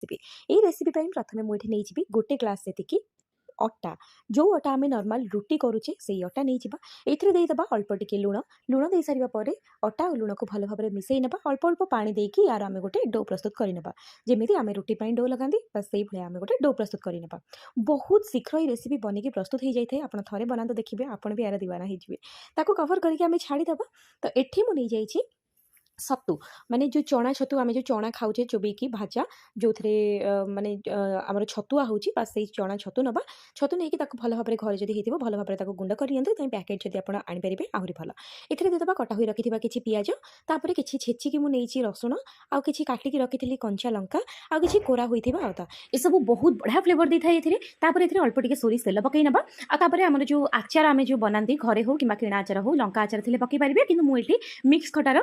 Recipe ये recipe प्रथम मुझे नहीं गोटे ग्लास से अटा जो अटा आम नॉर्मल रुटी करुचे से अटा नहीं जावा ये देदेबा अल्प टिके लुण लुण दे सारा पर अटा और लुण को भल भाव में मिसई ना अल्प अल्प पानी देकी यार आम गोटे डो प्रस्तुत करना जमी आम रुटी डो लगाती बस से भाई आम गोटे डो प्रस्तुत करना बहुत शीघ्र ये रेसिपी बनिकी प्रस्तुत हो जाए आप थे बनाते देखिए आपड़ भी यार दीवाना हो कवर करके छाड़ीदे तो ये मुझे नहीं जाइए सत्तू माने जो चना छतु आम जो चना खाऊे चोबेकी भाजा जो थे माने आमर छतुआ होची बस से चना छतु नबा छतु नहीं कि भल भाव में घर जब हो भल भाव में गुंड कर पैकेट जब आप आनीपारे आहरी भल ये देदेबा कटा हुई रखी किसी पियाज तापर किसी छेचिकी मुझे रसुण आउ कि काटिकी रखी कंचा लंका आउ कि कोरा होता अदा ये सब बहुत बढ़िया फ्लेवर दे था ये अल्प टिके सोरिष तेल पकई नबा आपर आम जो आचार आम जो बनाती घरे हो कि किଣା आचार हो लंका आचार थे पकई पारे कि मुझे मिक्स खटार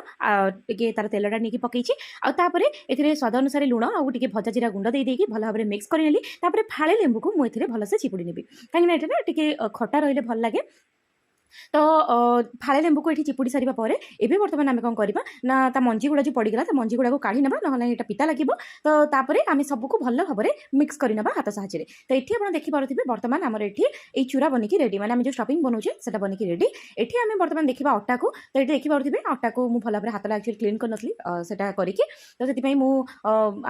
टे तार तेलटा नहीं पकई आउे ए स्वाद अनुसार लुण आउ टे भजा जीरा गुंड दे देकी भल भाव में मिक्स कर फाड़े लेंबू को मुझे भलसे चिपुड़ी नेबी कहीं टे खटा रही भल लगे तो फाड़े लेंबू को ये चिपुड़ी सारा पर एवं बर्तमान आम कौन करवा ना मंजी गुड़ा जो पड़गला मंजी गुड़ा को काढ़ी ना ना यहाँ पिता लगे तो तापर आम सबको भल भाव में मिक्स करना हाथ साहाଯ୍य तो ये आप देखिपे बर्तमान आमर ये चूरा बनिकी रेडी मैंने जो स्टफिंग बनाऊे से बनिकी रेडी ये आम बर्तमान देखा अटा को तो ये देखिपे अटा को मुझे भल भाव हाथ एक्चुअली क्लीन करनी से करके तो से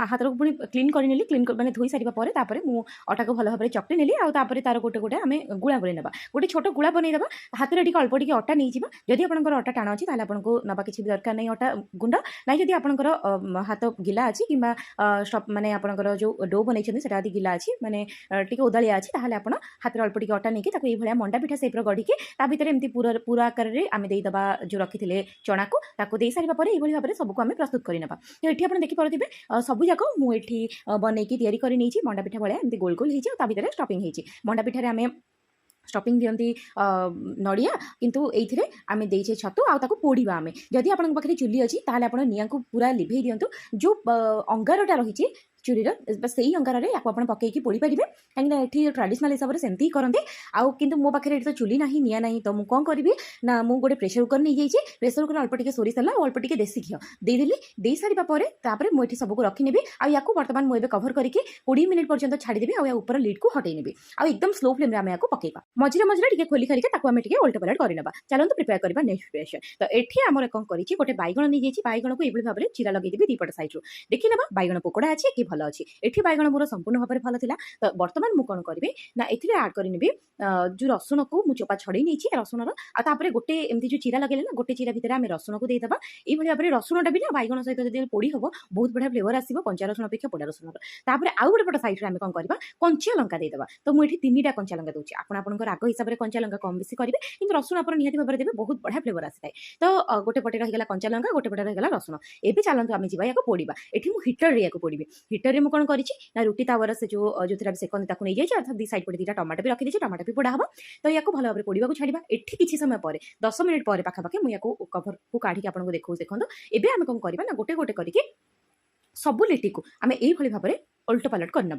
हाथ को पुणी क्लीन कर क्लीन मैंने धोई सारा पर मुझे अटा को भल भाव में चकटी नेली आउे तार गोटे गोटे आम गुड़ा बन गोटे छोट गुड़ा बनईदे हाथ में अल्प टिके अटा नहीं जावा जदि आपंकर अटा टाण अच्छी आपको नवा किसी भी दरकार नहीं अटा गुंड ना जदि आपंकर हाथ गिला अच्छी कि माने आपंकर जो डो बन से गिला अच्छी माने टिके उदालिया अच्छी ताहले आप हाथ में अल्प टिके अटा नहीं ताको ये मंडा पिठा सेप्र गढ़ी भितर एमती पूरा पूरा आकार में आम देदेबा जो रखी थे चना को दे सारा पर यही भाव में सबको आम प्रस्तुत करना तो ये आप देखिपे सबूक मुझे बनईकी तैयारी मंडा पिठा भाया एमती गोल गोल हो भितर स्टफिंग हो मंडा पिठार आम स्टफिंग दिखती नड़िया किंतु ये आम देचे छतु आउ पोड़ा आम जदि आप पाखे चुली अच्छी ताले आप निआं को पूरा लिभे दिंतु जो अंगारटा रही चूरीर बस से अंगार में आप पकईकी पोड़ी पारे कहीं ये ट्राडिशनल हिसाब से सेमती ही करते आउ कि मो पाखे तो चुली ना निआ ना तो मुझे कौन करी ना मुझे गोटे प्रेसर कुकर नहीं जाइए प्रेसर कुकर अल्प टिके सोरिष तेल अल्प टिके देसी घी देदेली दे सारा पर मुझे सबको रखीनेबी आउ बर्तमान मुझे कभर करके 20 मिनट पर्यंत छाड़देवी आपर लिड को हटई नेबी आउ एकदम स्लो फ्लेम आम या पकेबा मझे मझे टे खोली खरिके आम उल्ट पलट करना चलते प्रिपेयर करवा नेक्स्ट प्रिपरेशन तो ये आम कौन कर गोटे बैगण नहीं जाइए बैगण को ये भाव में चिरा लगेदेवी दीपट सैड्रु देखी ना बैगण पोकड़ा अच्छी कि भल अच्छी एठी बैगण मोर संपूर्ण भाव में भल था तो बर्तमान मुझे कौन करी ना ये आड करी जो रसुण को मुझे चोपा छड़े नहीं रसुणर आपर गोटे एमती जो चिरा लगे ना गोटे चिरा भितर आम रसुण को देदेबा ये भाव में रसुणटा भी ना बैगण सहित जो पोड़ी हम बहुत बढ़िया फ्लेवर आसो कंचा रसुण अपेक्षा पोड़ा रसुण तापर आउ गोटे पट सैड्रे आम कौन करवा कंचा लंका देदेबा तो मुझे 3टा कंचा लंका दूसरी आपंकर राग हिसाब से कंचा लंका कम बेसी करेंगे कि रसुण आप निहती भाव में देवे बहुत बढ़िया फ्लेवर आसी तो गोटे पटे रहीगला कंचा लंका गोटे पटे रहीगला रसुण एवं चलते आम जा पोड़ा ये हिटर या पोड़ी हिटर में कौन कर रुटी तावर से जो सेकंड नहीं जाए अर्थात दी साइड पटे 2टा टमाटो भी रखी टमाटो भी पोड़ा हम तो या भल भाव में पोड़ा छाड़ा एठी किसी समय पर 10 मिनट पर पाखापाखि मुझे कभर को काढ़ी आपको देखो देखो एवं आम कौन करवा ना गोटे गोटे करके सबू लिटी को आम यही भाव में उल्ट पलट करना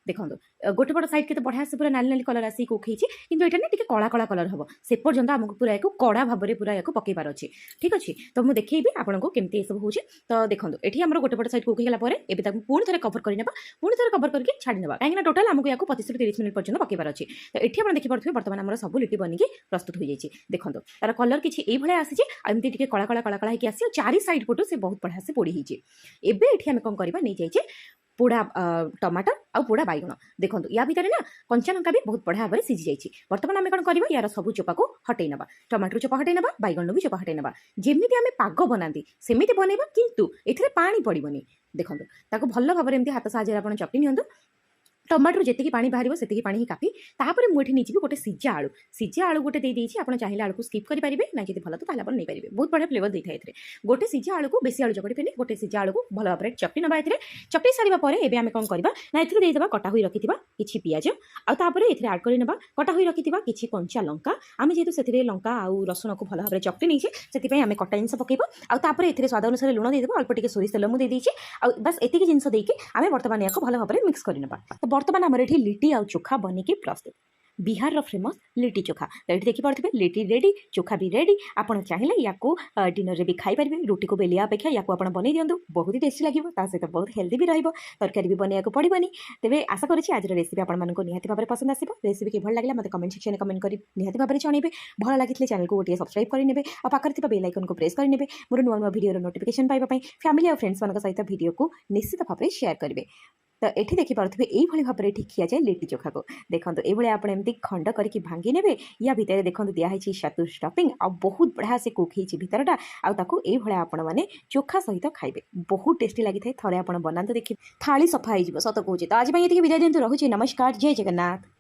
देखो गोटे पट साइड के बढ़िया से पूरा नाली नाली कलर आसिक कुक होती है कि ये कला कला कलर हम से पर्यंत आमको पूरा एक कड़ा भाव में पूरा एक पकईबार अच्छे ठीक अच्छे तो मुझे देखी आपको केमती सब हो तो देखो ये आम गोटे पट साइड कुक होगा पुणी थे कभर करना पुणी थे कभर करके छाड़ीना कहीं टोटाल आमको या 25 ରୁ 30 मिनट पर्यंत पकईबार अच्छे तो ये आप देखिपे बर्तमान आम सब लिटी बनिकी प्रस्तुत हो जाए देखो तार कलर किसी ये आसी एमती कला कला कला कला होगी आसी चारि साइड पटू से बहुत बढ़िया से पोड़ी एवं आम कौन करवा नहीं जाइए पोड़ा टमाटर आ पोड़ा बैगण देखो या भितर ना कंचा लंका भी बहुत बढ़िया भाव में सीझी जाइए बर्तमान आम कौन करवा यार सब चोपा को हटई ना टमाटर चोपा हटई ना बैगण भी चोपा हटई ना जमी आम पाग बनाती सेमती बनइबा किंतु एथिरे पानी पड़बनी देखो भल भाव में हाथ साहाଯ୍य चकटी नियंतु टमाटर जी पानी बाहर से पानी ही काफी तापर मुझे नहीं गोटे सिझा आलू गोटे दे देती आप चाहिए आलू को स्किप करेंगे ना जी भल तो नहीं पारे बहुत बढ़िया फ्लेवर देता है गोटे सिझा आलू को बेसी आलू चकटी पे गोटे सिझा आलू को भल भाव में चकटी ना चकटी सारा पर एवं आम कौन करवा ना देदेबा कटा हुई रखी किसी पियाज आउे ये आड कर कटा हुई रखी किसी कंचा लंका आम जेहतु से लंका आउ रसुण को भल भाव में चकटी नहीं से आम कटा जिन पकेबा आउे ये स्वाद अनुसार लुण देदेबा अल्प टिके सोरिष तेल मुझे देदेची बस एतिक जिन देकी आम बर्तमान या भल भाव में मिक्स करना बर्तमान आमर ये लिटी आ चोखा बनिकी प्रस्तुत ବିହାରର ଫେମସ୍ ଲିଟି ଚୋଖା। ତ ଏଠି ଦେଖିପାରୁଥିବେ ଲିଟି ରେଡ଼ି, ଚୋଖା ବି ରେଡ଼ି। ଆପଣ ଚାହିଁଲେ ୟାକୁ ଡିନରରେ ବି ଖାଇପାରିବେ। ରୁଟିକୁ ବେଲିବା ଅପେକ୍ଷା ୟାକୁ ଆପଣ ବନେଇ ଦିଅନ୍ତୁ, ବହୁତ ହି ଟେଷ୍ଟି ଲାଗିବ। ତା ସହିତ ବହୁତ ହେଲ୍ଦି ବି ରହିବ, ତରକାରୀ ବି ବନେଇବାକୁ ପଡ଼ିବନି। ତେବେ ଆଶା କରୁଛି ଆଜିର ରେସିପି ଆପଣମାନଙ୍କୁ ନିହାତି ଭାବରେ ପସନ୍ଦ ଆସିବ। ରେସିପି କିଭଳି ଲାଗିଲା ମୋତେ କମେଣ୍ଟ ସେକ୍ସନରେ କମେଣ୍ଟ କରି ନିହାତି ଭାବରେ ଜଣାଇବେ। ଭଲ ଲାଗିଥିଲେ ଚ୍ୟାନେଲକୁ ଗୋଟିଏ ସବସ୍କ୍ରାଇବ୍ କରିନେବେ ଆଉ ପାଖରେ ଥିବା ବେଲ୍ ଆଇକନକୁ ପ୍ରେସ୍ କରିନେବେ ମୋର ନୂଆ ନୂଆ ଭିଡ଼ିଓର ନୋଟିଫିକେସନ୍ ପାଇବା ପାଇଁ। ଫ୍ୟାମିଲି ଆଉ ଫ୍ରେଣ୍ଡସ୍ମାନଙ୍କ ସହିତ ଭିଡ଼ିଓକୁ ନିଶ୍ଚିତ ଭାବରେ ସେୟାର କରିବେ। ତ ଏଠି ଦେଖିପାରୁଥିବେ ଏଇଭଳି ଭାବରେ ଏଠି ଖିଆଯାଏ ଲିଟି ଚୋଖାକୁ। ଦେଖନ୍ତୁ ଏଇଭଳିଆ ଆପଣ ଏମିତି ଖଣ୍ଡ କରିକି ଭାଙ୍ଗି ନେବେ। ୟା ଭିତରେ ଦେଖନ୍ତୁ ଦିଆହେଇଛି ଛତୁ ଷ୍ଟଫିଂ ଆଉ ବହୁତ ବଢ଼ିଆ ସେ କୁକ୍ ହେଇଛି ଭିତରଟା। ଆଉ ତାକୁ ଏଇଭଳିଆ ଆପଣମାନେ ଚୋଖା ସହିତ ଖାଇବେ, ବହୁତ ଟେଷ୍ଟି ଲାଗିଥାଏ। ଥରେ ଆପଣ ବନାନ୍ତୁ ଦେଖିବେ, ଥାଳି ସଫା ହେଇଯିବ, ସତ କହୁଛି। ତ ଆଜି ପାଇଁ ଏତିକି ବିଦାୟ ଦିଅନ୍ତୁ, ରହୁଛି। ନମସ୍କାର, ଜୟ ଜଗନ୍ନାଥ।